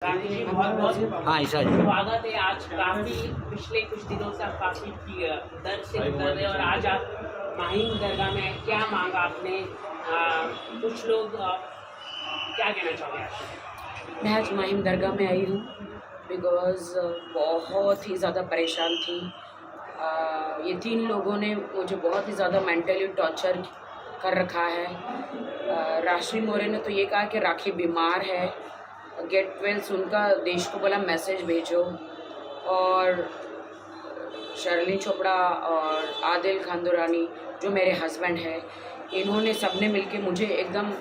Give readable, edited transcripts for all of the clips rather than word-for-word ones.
राकेश जी, बहुत बहुत हाँ ईशा जी। स्वागत है। आज काफी पिछले कुछ दिनों से आप काफी दर्द से गुजर रहे और आज आप माहिम दरगाह में क्या मांगा आपने? कुछ लोग क्या कहना चाहोगे आप? मैं आज माहिम दरगाह में आई हूँ बिकॉज़ बहुत ही ज़्यादा परेशान थी। ये 3 लोगों ने मुझे बहुत ही ज़्यादा मेंटली टॉर्चर कर रखा है। राशि मौर्य ने तो ये कहा कि राखी बीमार है, गेट वेल उनका देश को बोला मैसेज भेजो, और शर्लिन चोपड़ा और आदिल खान दुरानी जो मेरे हस्बैंड हैं, इन्होंने सबने मिलके मुझे एकदम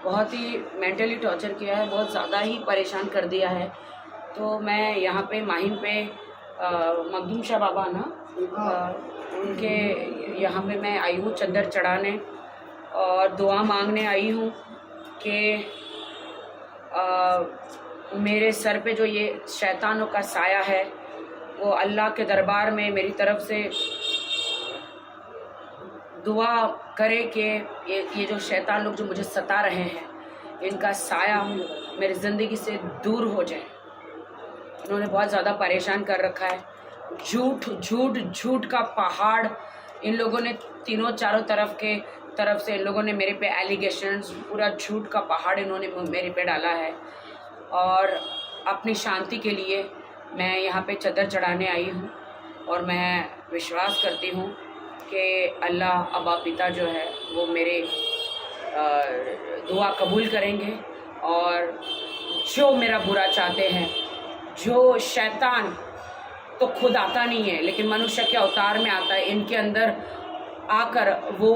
बहुत ही मेंटली टॉर्चर किया है, बहुत ज़्यादा ही परेशान कर दिया है। तो मैं यहाँ पे माहिम पे मखदूम शाह बाबा ना उनके यहाँ पे मैं आई हूँ चद्दर चढ़ाने और दुआ मांगने आई हूँ कि मेरे सर पे जो ये शैतानों का साया है वो अल्लाह के दरबार में मेरी तरफ से दुआ करे कि ये जो शैतान लोग जो मुझे सता रहे हैं इनका साया मेरी ज़िंदगी से दूर हो जाए। इन्होंने बहुत ज़्यादा परेशान कर रखा है। झूठ का पहाड़ इन लोगों ने तीनों चारों तरफ से इन लोगों ने मेरे पे एलिगेशंस, पूरा झूठ का पहाड़ इन्होंने मेरे पे डाला है। और अपनी शांति के लिए मैं यहाँ पे चद्दर चढ़ाने आई हूँ और मैं विश्वास करती हूँ कि अल्लाह अबा पिता जो है वो मेरे दुआ कबूल करेंगे। और जो मेरा बुरा चाहते हैं, जो शैतान तो खुद आता नहीं है लेकिन मनुष्य के अवतार में आता है, इनके अंदर आकर वो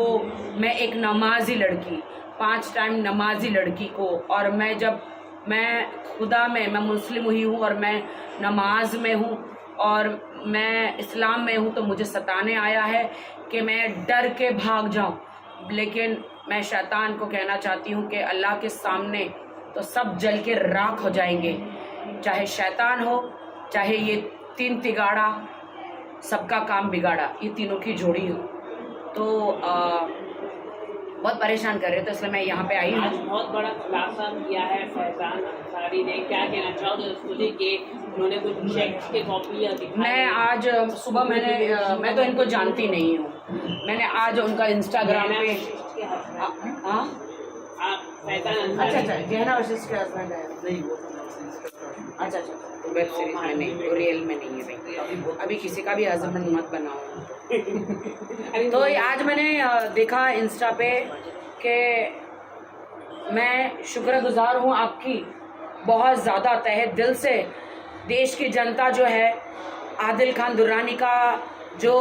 मैं एक नमाजी लड़की, 5 टाइम नमाजी लड़की को, और मैं खुदा में मैं मुस्लिम हुई हूँ और मैं नमाज में हूँ और मैं इस्लाम में हूँ, तो मुझे सताने आया है कि मैं डर के भाग जाऊँ। लेकिन मैं शैतान को कहना चाहती हूँ कि अल्लाह के सामने तो सब जल के राख हो जाएंगे, चाहे शैतान हो चाहे ये 3 तिगाड़ा, सबका काम बिगाड़ा, ये तीनों की जोड़ी हो। तो बहुत परेशान कर रहे थे, इसलिए मैं यहाँ पे आई हूँ। आज बहुत बड़ा खुलासा किया है फैजान अंसारी ने, क्या कहना चाहोगे उसको लेके? उन्होंने कुछ चेक्स के कॉपी दिखाई। मैं आज सुबह मैं तो इनको जानती नहीं हूँ, मैंने आज उनका इंस्टाग्राम पे अच्छा जहना वशिष्ठ के हस्बैंड है। अच्छा तो वेब सीरीज में नहीं, तो रियल में नहीं है भाई, अभी किसी का भी हस्बैंड मत बनाओ। तो आज मैंने देखा इंस्टा पे कि मैं शुक्रगुजार हूँ आपकी बहुत ज़्यादा तहे दिल से। देश की जनता जो है आदिल खान दुरानी का जो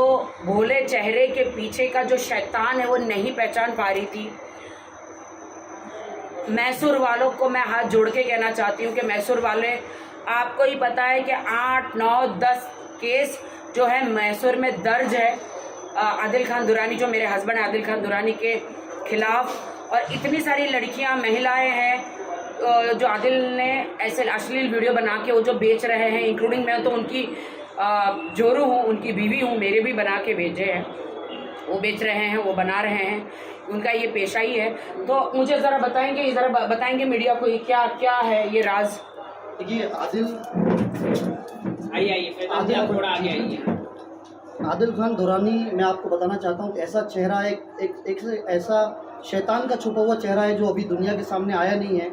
भोले चेहरे के पीछे का जो शैतान है वो नहीं पहचान पा रही थी। मैसूर वालों को मैं हाथ जोड़ के कहना चाहती हूँ कि मैसूर वाले, आपको ही पता है कि 8, 9, 10 केस जो है मैसूर में दर्ज है आदिल खान दुरानी, जो मेरे हस्बैंड आदिल खान दुरानी के खिलाफ। और इतनी सारी लड़कियां, महिलाएं हैं जो आदिल ने ऐसे अश्लील वीडियो बना के वो जो बेच रहे हैं, इंक्लूडिंग मैं तो उनकी जोरू हूँ, उनकी बीवी हूँ, मेरे भी बना के भेजे हैं, वो बेच रहे हैं, वो बना रहे हैं, उनका ये पेशा ही है। तो मुझे ज़रा बताएंगे मीडिया को ये क्या है ये राज? देखिए आदिल खान दुरानी, मैं आपको बताना चाहता हूँ कि ऐसा चेहरा एक ऐसा शैतान का छुपा हुआ चेहरा है जो अभी दुनिया के सामने आया नहीं है।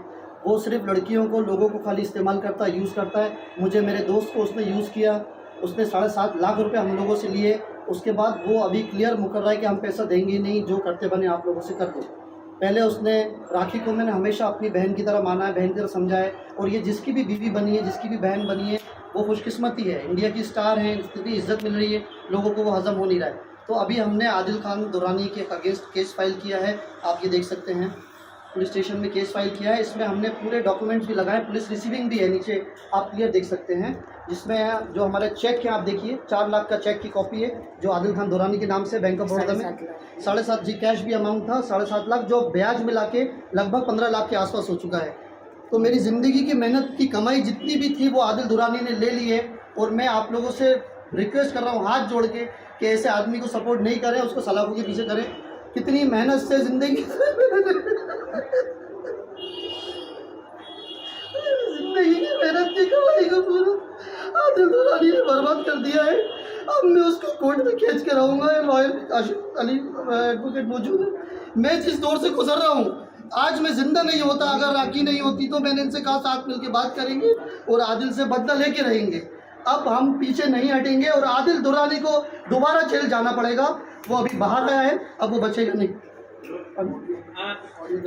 वो सिर्फ लड़कियों को, लोगों को खाली इस्तेमाल करता है, यूज़ करता है। मुझे, मेरे दोस्त को उसने यूज़ किया, उसने 7.5 लाख रुपए हम लोगों से लिए। उसके बाद वो अभी क्लियर मुकर रहा है कि हम पैसा देंगे नहीं, जो करते बने आप लोगों से कर दो। पहले उसने राखी को मैंने हमेशा अपनी बहन की तरह माना है, बहन की तरह समझा है, और ये जिसकी भी बीवी बनी है, जिसकी भी बहन बनी है, वो खुशकिस्मती है, इंडिया की स्टार है, इतनी इज्जत मिल रही है, लोगों को वो हज़म हो नहीं रहा है। तो अभी हमने आदिल खान दुरानी के अगेंस्ट केस फाइल किया है, आप ये देख सकते हैं, पुलिस स्टेशन में केस फाइल किया है। इसमें हमने पूरे डॉक्यूमेंट्स भी लगाए, पुलिस रिसीविंग भी है, नीचे आप क्लियर देख सकते हैं, जिसमें जो हमारा चेक है आप देखिए, 4 लाख का चेक की कॉपी है जो आदिल खान दुरानी के नाम से बैंक ऑफ बड़ौदा में 7.5 जी कैश भी अमाउंट था, 7.5 लाख, जो ब्याज मिला के लगभग 15 लाख के आसपास हो चुका है। तो मेरी ज़िंदगी की मेहनत की कमाई जितनी भी थी वो आदिल दुरानी ने ले ली है। और मैं आप लोगों से रिक्वेस्ट कर रहा हूँ हाथ जोड़ के कि ऐसे आदमी को सपोर्ट नहीं करें, उसको सलाखों के पीछे करें। कितनी मेहनत से ज़िंदगी जिंदगी की मेहनत की कमाई को पूरा आदिल दुरानी ने बर्बाद कर दिया है। अब मैं उसको कोर्ट में खींच के रहूँगा। लॉयर आशिफ अली एडवोकेट मौजूद है। मैं जिस दौर से गुजर रहा हूँ, आज मैं जिंदा नहीं होता, अगर राखी नहीं होती तो मैंने इनसे कहा साथ मिल के बात करेंगे और आदिल से बदला लेके रहेंगे। अब हम पीछे नहीं हटेंगे और आदिल दुरानी को दोबारा जेल जाना पड़ेगा। वो अभी बाहर आया है, अब वो बचेगा नहीं।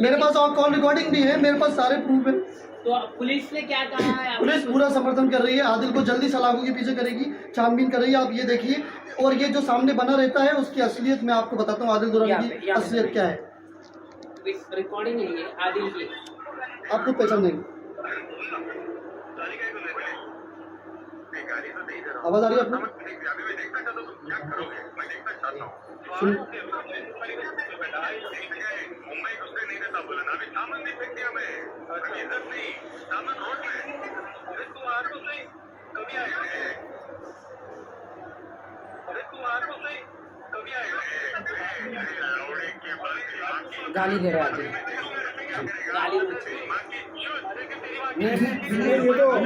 मेरे पास और कॉल रिकॉर्डिंग भी है, मेरे पास सारे प्रूफ है। तो पुलिस ने क्या कहा है? पुलिस पूरा समर्थन कर रही है, आदिल को जल्दी सलाखों के पीछे करेगी, छानबीन कर रही है। आप ये देखिए, और ये जो सामने बना रहता है उसकी असलियत मैं आपको बताता हूँ। आदिल दुरानी की असलियत क्या है, रिकॉर्डिंग है ये आदिल की, आप खुद पहचान देंगे। आवाज आ रही है आपको? गाली दे रहा है आदिल।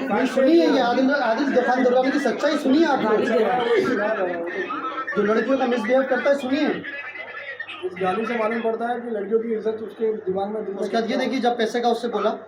गाली सुनिए, ये आदिल दुकान दुरानी की सच्चाई सुनिए। आप जो लड़कियों का मिसबिहेव करता है, सुनिए। इस गाली से मालूम पड़ता है कि लड़कियों की इज्जत उसके दिमाग में। उसके बाद ये देखिए, जब पैसे का उससे बोला,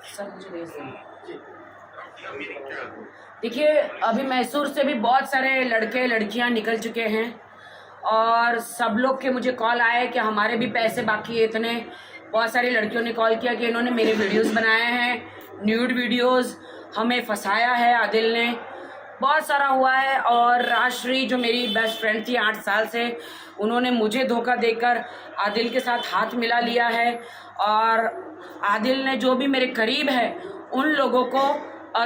सर मुझे भेज दीजिए। देखिए, अभी मैसूर से भी बहुत सारे लड़के लड़कियां निकल चुके हैं और सब लोग के मुझे कॉल आए कि हमारे भी पैसे बाकी है इतने। बहुत सारी लड़कियों ने कॉल किया कि इन्होंने मेरे वीडियोस बनाए हैं, न्यूड वीडियोस, हमें फंसाया है आदिल ने, बहुत सारा हुआ है। और राजश्री जो मेरी बेस्ट फ्रेंड थी 8 साल से, उन्होंने मुझे धोखा देकर आदिल के साथ हाथ मिला लिया है। और आदिल ने जो भी मेरे करीब है उन लोगों को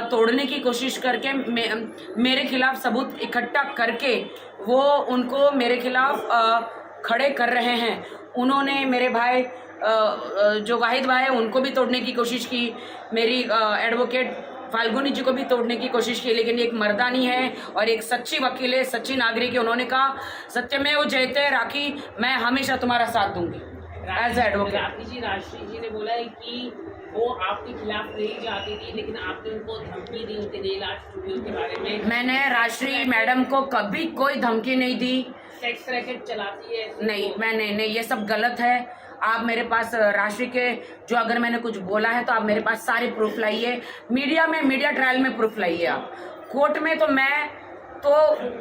तोड़ने की कोशिश करके मेरे खिलाफ सबूत इकट्ठा करके वो उनको मेरे खिलाफ खड़े कर रहे हैं। उन्होंने मेरे भाई जो वाहिद भाई है उनको भी तोड़ने की कोशिश की, मेरी एडवोकेट फाल्गुनी जी को भी तोड़ने की कोशिश की, लेकिन एक मर्दानी है और एक सच्ची वकील है, सच्ची नागरिक है। उन्होंने कहा सत्यमेव जयते राखी, मैं हमेशा तुम्हारा साथ दूंगी एज एडवोकेट। राजश्री जी ने बोला है कि वो आपके खिलाफ नहीं जाती थी, लेकिन आपने उनको धमकी दी उनके नेल आर्ट स्टूडियो के बारे में। मैंने राजश्री मैडम को कभी कोई धमकी नहीं दी। सेक्स रैकेट चलाती है? नहीं, मैंने नहीं, ये सब गलत है। आप मेरे पास राशि के जो अगर मैंने कुछ बोला है तो आप मेरे पास सारे प्रूफ लाइए, मीडिया में, मीडिया ट्रायल में प्रूफ लाइए। आप कोर्ट में तो मैं तो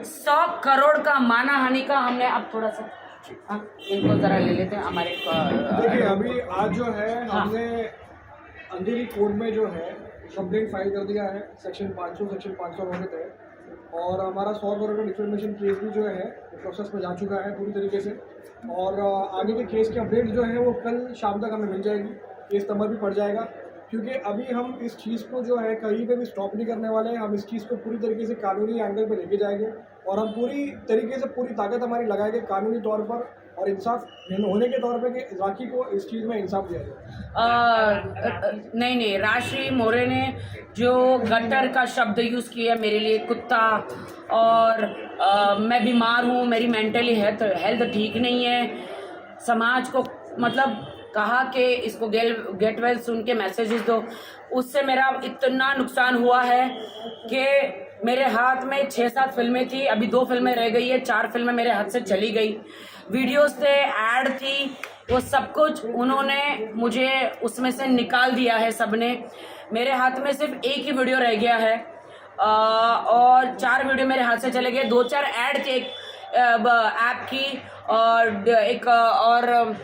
100 करोड़ का मानहानि का हमने, अब थोड़ा सा इनको जरा ले लेते हैं हमारे। देखिए, अभी आज जो है हमने अंधेरी कोर्ट में जो है कंप्लेंट फाइल कर दिया है, सेक्शन 500 रोहित है, और हमारा 100 करोड़ का डिफेमेशन केस भी जो है प्रोसेस में जा चुका है पूरी तरीके से। और आगे के केस की अपडेट जो है वो कल शाम तक हमें मिल जाएगी, केस नंबर भी पड़ जाएगा। क्योंकि अभी हम इस चीज़ को जो है कहीं पे भी स्टॉप नहीं करने वाले हैं। हम इस चीज़ को पूरी तरीके से कानूनी एंगल पे लेके जाएंगे और हम पूरी तरीके से पूरी ताकत हमारी लगाएंगे कानूनी तौर पर और इंसाफ होने के तौर पे कि राखी को इस चीज़ में इंसाफ दिया जाए। नहीं, राजश्री मोरे ने जो गटर का शब्द यूज़ किया मेरे लिए, कुत्ता, और मैं बीमार हूँ, मेरी मेंटली हेल्थ ठीक नहीं है, समाज को मतलब कहा कि इसको गेट वेल सुन के मैसेजेस दो, उससे मेरा इतना नुकसान हुआ है कि मेरे हाथ में 6-7 फिल्में थी, अभी 2 फिल्में रह गई है, 4 फिल्में मेरे हाथ से चली गई। वीडियोस थे, ऐड थी, वो सब कुछ उन्होंने मुझे उसमें से निकाल दिया है सबने। मेरे हाथ में सिर्फ एक ही वीडियो रह गया है और 4 वीडियो मेरे हाथ से चले गए। 2-4 ऐड थे एक ऐप की और एक और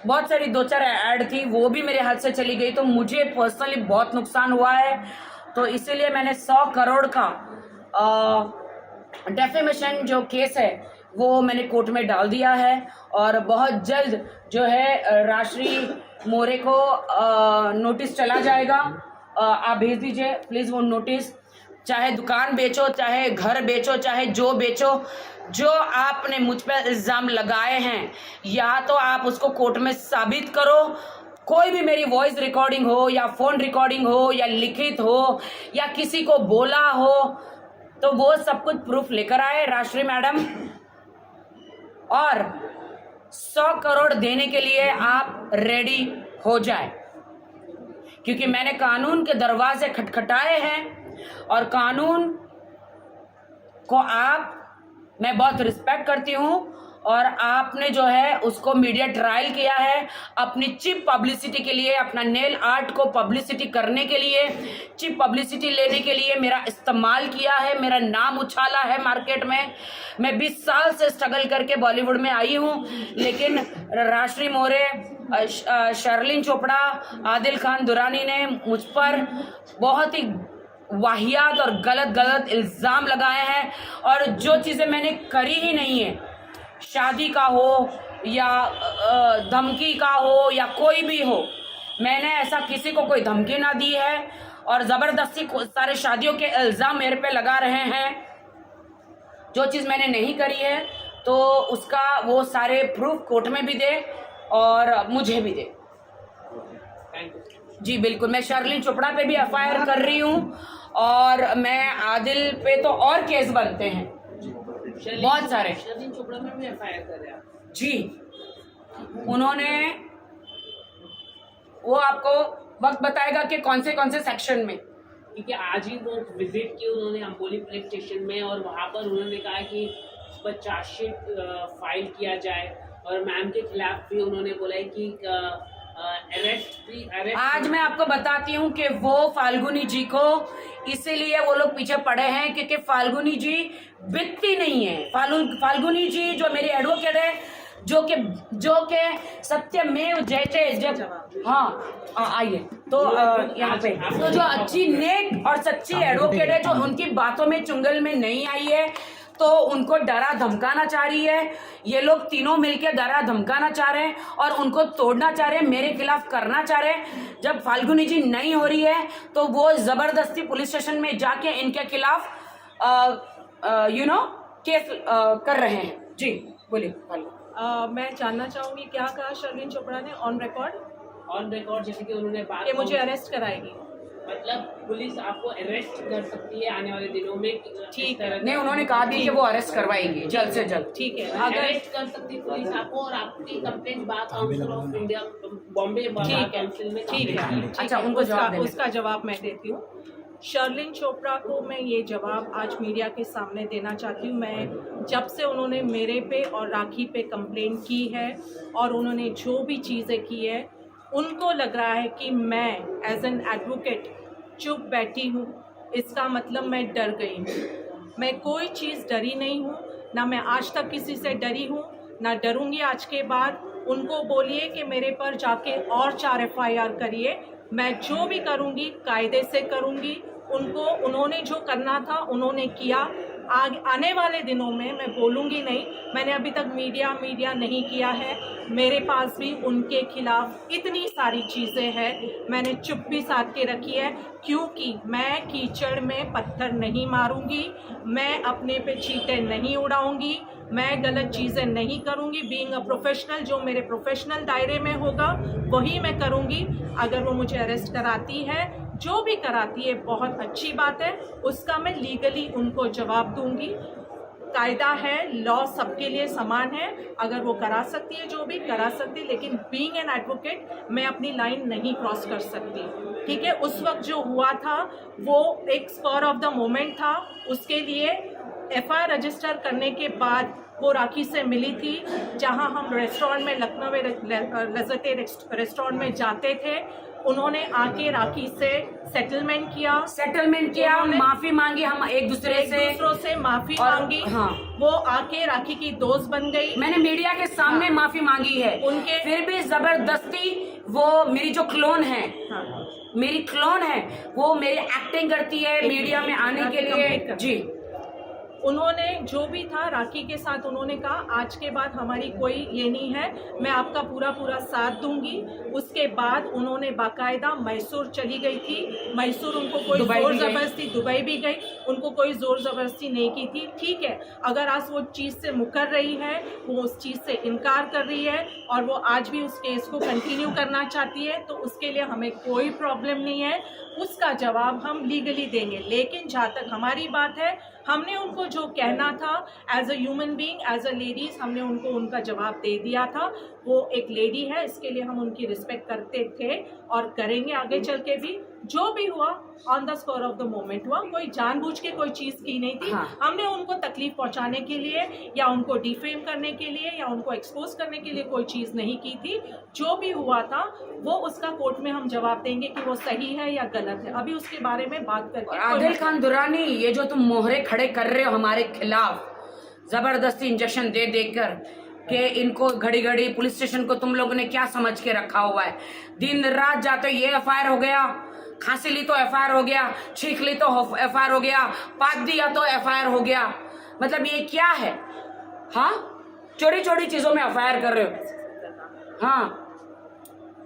बहुत सारी 2-4 ऐड थी, वो भी मेरे हाथ से चली गई। तो मुझे पर्सनली बहुत नुकसान हुआ है, तो इसीलिए मैंने 100 करोड़ का डेफेमेशन जो केस है वो मैंने कोर्ट में डाल दिया है। और बहुत जल्द जो है राजश्री मोरे को नोटिस चला जाएगा, आप भेज दीजिए प्लीज़ वो नोटिस। चाहे दुकान बेचो, चाहे घर बेचो, चाहे जो बेचो, जो आपने मुझ पर इल्ज़ाम लगाए हैं या तो आप उसको कोर्ट में साबित करो। कोई भी मेरी वॉइस रिकॉर्डिंग हो या फ़ोन रिकॉर्डिंग हो या लिखित हो या किसी को बोला हो, तो वो सब कुछ प्रूफ लेकर आए राष्ट्रीय मैडम। और 100 करोड़ देने के लिए आप रेडी हो जाए, क्योंकि मैंने कानून के दरवाजे खटखटाए हैं और कानून को मैं बहुत रिस्पेक्ट करती हूँ। और आपने जो है उसको मीडिया ट्रायल किया है अपनी चीप पब्लिसिटी के लिए, अपना नेल आर्ट को पब्लिसिटी करने के लिए, चीप पब्लिसिटी लेने के लिए मेरा इस्तेमाल किया है, मेरा नाम उछाला है मार्केट में। मैं 20 साल से स्ट्रगल करके बॉलीवुड में आई हूँ, लेकिन राष्ट्रीय मोरे, शर्लिन चोपड़ा, आदिल खान दुरानी ने मुझ पर बहुत ही वाहियात और गलत इल्ज़ाम लगाए हैं। और जो चीज़ें मैंने करी ही नहीं है, शादी का हो या धमकी का हो या कोई भी हो, मैंने ऐसा किसी को कोई धमकी ना दी है। और ज़बरदस्ती सारे शादियों के इल्ज़ाम मेरे पे लगा रहे हैं। जो चीज़ मैंने नहीं करी है तो उसका वो सारे प्रूफ कोर्ट में भी दे और मुझे भी दे। जी बिल्कुल, मैं शर्लिन चोपड़ा पे भी FIR कर रही हूँ और मैं आदिल पे तो और केस बनते हैं बहुत सारे। शर्लिन चोपड़ा में भी FIR कर रहे हैं आप? जी, उन्होंने, वो आपको वक्त बताएगा कि कौन से सेक्शन में। क्योंकि आज ही वो विजिट की उन्होंने अम्बोली पुलिस स्टेशन में, और वहाँ पर उन्होंने कहा कि उस पर चार्जशीट फाइल किया जाए और मैम के खिलाफ भी उन्होंने बोला है कि अरेस्ट। आज मैं आपको बताती हूँ कि वो फाल्गुनी जी को इसीलिए वो लोग पीछे पड़े हैं क्योंकि फाल्गुनी जी बिकती नहीं है। फाल्गुनी जी जो मेरी एडवोकेट है, जो के सत्यमेव जयते, जब हाँ आइए तो यहाँ पे तो जो अच्छी नेक और सच्ची एडवोकेट है, जो उनकी बातों में चुंगल में नहीं आई है, तो उनको डरा धमकाना चाह रही है। ये लोग तीनों मिलकर डरा धमकाना चाह रहे हैं और उनको तोड़ना चाह रहे हैं, मेरे खिलाफ करना चाह रहे हैं। जब फाल्गुनी जी नहीं हो रही है तो वो जबरदस्ती पुलिस स्टेशन में जाके इनके खिलाफ केस कर रहे हैं। जी बोलिए। मैं जानना चाहूँगी क्या कहा शर्लिन चोपड़ा ने ऑन रिकॉर्ड, जैसे कि उन्होंने बात कि मुझे अरेस्ट कराएगी। मतलब पुलिस आपको अरेस्ट कर सकती है आने वाले दिनों में। ठीक है, नहीं, उन्होंने कहा भी कि वो अरेस्ट करवाएंगे जल्द से जल्द। ठीक है, अगर अरेस्ट कर सकती है पुलिस आपको, और आपकी complaint bar council of India Bombay bar council में। ठीक है, अच्छा, उनको उसका जवाब मैं देती हूँ। शर्लिन चोपड़ा को मैं ये जवाब आज मीडिया के सामने देना चाहती हूँ। मैं जब से उन्होंने मेरे पे और राखी पे कंप्लेंट की है और उन्होंने जो भी चीज़ें की है, उनको लग रहा है कि मैं एज एन एडवोकेट चुप बैठी हूँ, इसका मतलब मैं डर गई हूँ। मैं कोई चीज़ डरी नहीं हूँ, ना मैं आज तक किसी से डरी हूँ, ना डरूँगी आज के बाद। उनको बोलिए कि मेरे पर जाके और 4 FIR करिए, मैं जो भी करूँगी कायदे से करूँगी। उन्होंने जो करना था उन्होंने किया। आने वाले दिनों में मैं बोलूँगी नहीं, मैंने अभी तक मीडिया नहीं किया है। मेरे पास भी उनके खिलाफ इतनी सारी चीज़ें हैं, मैंने चुप्पी साध के रखी है, क्योंकि मैं कीचड़ में पत्थर नहीं मारूंगी, मैं अपने पे चीटे नहीं उड़ाऊंगी, मैं गलत चीज़ें नहीं करूंगी। बीइंग अ प्रोफेशनल, जो मेरे प्रोफेशनल दायरे में होगा वही मैं करूंगी। अगर वो मुझे अरेस्ट कराती है, जो भी कराती है बहुत अच्छी बात है, उसका मैं लीगली उनको जवाब दूंगी। कायदा है, लॉ सबके लिए समान है, अगर वो करा सकती है जो भी करा सकती है, लेकिन बीइंग एन एडवोकेट मैं अपनी लाइन नहीं क्रॉस कर सकती। ठीक है, उस वक्त जो हुआ था वो एक स्पर ऑफ द मोमेंट था। उसके लिए FIR रजिस्टर करने के बाद वो राखी से मिली थी, जहां हम रेस्टोरेंट में, लखनऊ में लज़्ज़ते रेस्टोरेंट में जाते थे। उन्होंने आके राखी से सेटलमेंट किया, माफी मांगी, हम एक दूसरों से माफी मांगी। हाँ, वो आके राखी की दोस्त बन गई। मैंने मीडिया के सामने माफी मांगी है उनके, फिर भी जबरदस्ती वो मेरी जो क्लोन है, मेरी क्लोन है, वो मेरी एक्टिंग करती है मीडिया में आने के लिए। जी, उन्होंने जो भी था राखी के साथ उन्होंने कहा आज के बाद हमारी कोई ये नहीं है, मैं आपका पूरा पूरा साथ दूंगी। उसके बाद उन्होंने बाकायदा मैसूर चली गई थी, मैसूर उनको कोई जोर ज़बरदस्ती, दुबई भी गई, उनको कोई ज़ोर ज़बरदस्ती नहीं की थी। ठीक है, अगर आज वो चीज़ से मुकर रही है, वो उस चीज़ से इनकार कर रही है और वो आज भी उस केस को कंटिन्यू करना चाहती है, तो उसके लिए हमें कोई प्रॉब्लम नहीं है, उसका जवाब हम लीगली देंगे। लेकिन जहाँ तक हमारी बात है, हमने उनको जो कहना था as a human being, as a ladies, हमने उनको उनका जवाब दे दिया था। वो एक लेडी है, इसके लिए हम उनकी रिस्पेक्ट करते थे और करेंगे आगे चल के भी। जो भी हुआ on the score of the moment हुआ, कोई जानबूझ के कोई चीज़ की नहीं थी। हाँ। हमने उनको तकलीफ पहुंचाने के लिए या उनको डिफेम करने के लिए या उनको एक्सपोज करने के लिए कोई चीज़ नहीं की थी। जो भी हुआ था वो उसका कोर्ट में हम जवाब देंगे कि वो सही है या गलत है। अभी उसके बारे में बात करके आदिल खान दुरानी, ये जो तुम मोहरे खड़े कर रहे हो हमारे खिलाफ जबरदस्ती इंजेक्शन दे देकर कि इनको घड़ी घड़ी पुलिस स्टेशन को तुम लोगों ने क्या समझ के रखा हुआ है? दिन रात जाते ये एफआईआर हो गया, खांसी ली तो एफआईआर हो गया, छींक ली तो एफआईआर हो गया, पाक दिया तो एफआईआर हो गया। मतलब ये क्या है? हाँ, छोटी छोटी चीजों में एफआईआर कर रहे हो। हाँ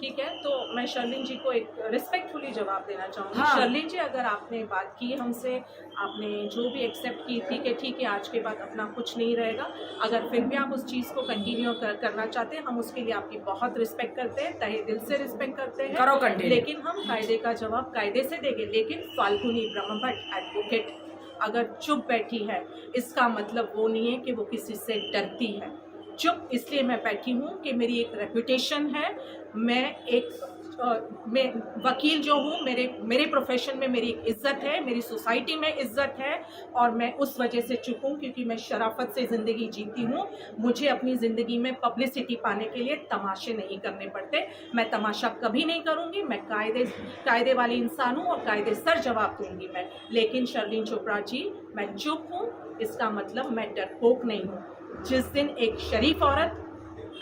ठीक है, तो मैं शर्लिन जी को एक रिस्पेक्टफुली जवाब देना चाहूँगी। हाँ। शर्लिन जी, अगर आपने बात की हमसे, आपने जो भी एक्सेप्ट की थी कि ठीक है आज के बाद अपना कुछ नहीं रहेगा, अगर फिर भी आप उस चीज़ को कंटिन्यू करना चाहते हैं, हम उसके लिए आपकी बहुत रिस्पेक्ट करते हैं, तहे दिल से रिस्पेक्ट करते हैं। करो कंटिन्यू। लेकिन हम कायदे का जवाब कायदे से देंगे। लेकिन फाल्गुनी ब्रह्मभट्ट एडवोकेट अगर चुप बैठी है, इसका मतलब वो नहीं है कि वो किसी से डरती है। चुप इसलिए मैं बैठी हूँ कि मेरी एक रेपुटेशन है, मैं वकील जो हूँ, मेरे प्रोफेशन में मेरी एक इज्जत है, मेरी सोसाइटी में इज्जत है, और मैं उस वजह से चुप हूँ क्योंकि मैं शराफत से ज़िंदगी जीती हूँ। मुझे अपनी ज़िंदगी में पब्लिसिटी पाने के लिए तमाशे नहीं करने पड़ते। मैं तमाशा कभी नहीं करूँगी। मैं कायदे वाली इंसान हूँ और कायदे सर जवाब दूँगी मैं। लेकिन शर्लिन चोपड़ा जी, मैं चुप हूँ, इसका मतलब मैं डरपोक नहीं हूँ। जिस दिन एक शरीफ औरत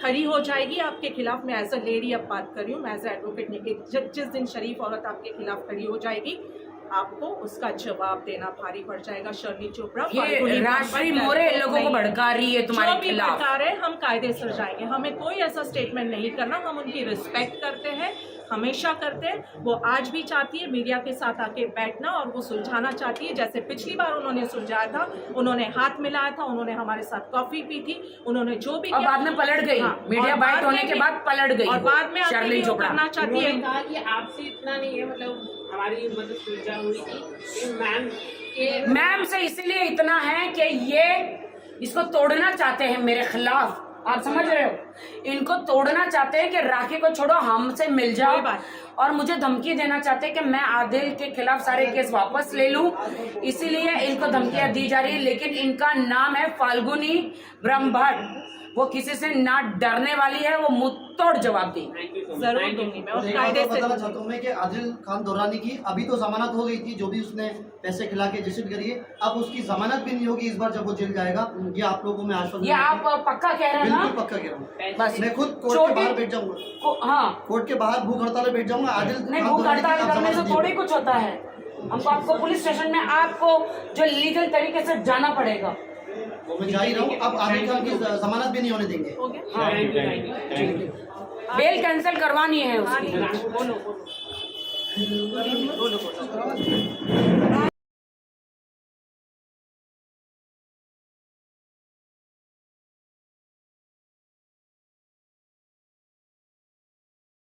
खड़ी हो जाएगी आपके खिलाफ, मैं एज अ लेडी अब बात कर रही हूँ, मैं एज अ एडवोकेट नहीं, जिस दिन शरीफ औरत आपके खिलाफ खड़ी हो जाएगी, आपको उसका जवाब देना भारी पड़ जाएगा। शर्लिन चोपड़ा ये राजश्री मोरे लोगों को भड़का रही है तुम्हारे जो भी खिलाफ। भड़का रहे, हम कायदे से जाएंगे। हमें कोई ऐसा स्टेटमेंट नहीं करना, हम उनकी रिस्पेक्ट करते हैं, हमेशा करते हैं। वो आज भी चाहती है मीडिया के साथ आके बैठना और वो सुलझाना चाहती है, जैसे पिछली बार उन्होंने सुलझाया था, उन्होंने हाथ मिलाया था, उन्होंने हमारे साथ कॉफी पी थी, उन्होंने जो भी और किया, बाद में पलट गई। हाँ, मीडिया और बाइट बाद होने में के भी- बाद पलट गई और बाद में आके शर्लिन भी वो चोपड़ा करना चाहती है। उन्होंने कहा कि आपसे इतना नहीं है, मतलब हमारी मतलब सुलझा हुई थी कि मैम के मैम से इसलिए इतना है कि ये इसको तोड़ना चाहते हैं मेरे खिलाफ। आप समझ रहे हो? इनको तोड़ना चाहते हैं कि राखी को छोड़ो, हमसे मिल जाओ, कोई बात। और मुझे धमकी देना चाहते हैं कि मैं आदिल के खिलाफ सारे केस वापस ले लूं, इसीलिए इनको धमकियां दी जा रही है। लेकिन इनका नाम है फाल्गुनी ब्रह्मभट्ट, वो किसी से ना डरने वाली है, वो मुंह तोड़ जवाब दी। जरूर दूंगी मैं, और एक कायदे बात से बताना चाहता हूँ मैं कि आदिल खान दुरानी की अभी तो जमानत हो गई थी, जो भी उसने पैसे खिला के जैसे भी करिए, अब उसकी जमानत भी नहीं होगी इस बार जब वो जेल जाएगा। ये आप लोगों को मैं आश्वासन ये आप पक्का कह रहे हैं ना? बिल्कुल पक्का कह रहा हूँ। बस मैं खुद कोर्ट के बाहर बैठ जाऊंगा, हाँ, कोर्ट के बाहर भूख हड़ताल में बैठ जाऊंगा। आदिल नहीं, खान भूख दुरानी की हड़ताल आप करने से जमानत थोड़ी दीजिए। कुछ होता है। हमको आपको पुलिस स्टेशन में आपको जो लीगल तरीके से जाना पड़ेगा। वो मैं जा ही रहा हूँ। अब आदिल खान की जमानत भी नहीं होने देंगे। हो गया। हाँ, बेल कैंसिल करवानी है उसकी। बोलो बोलो बोलो बोलो।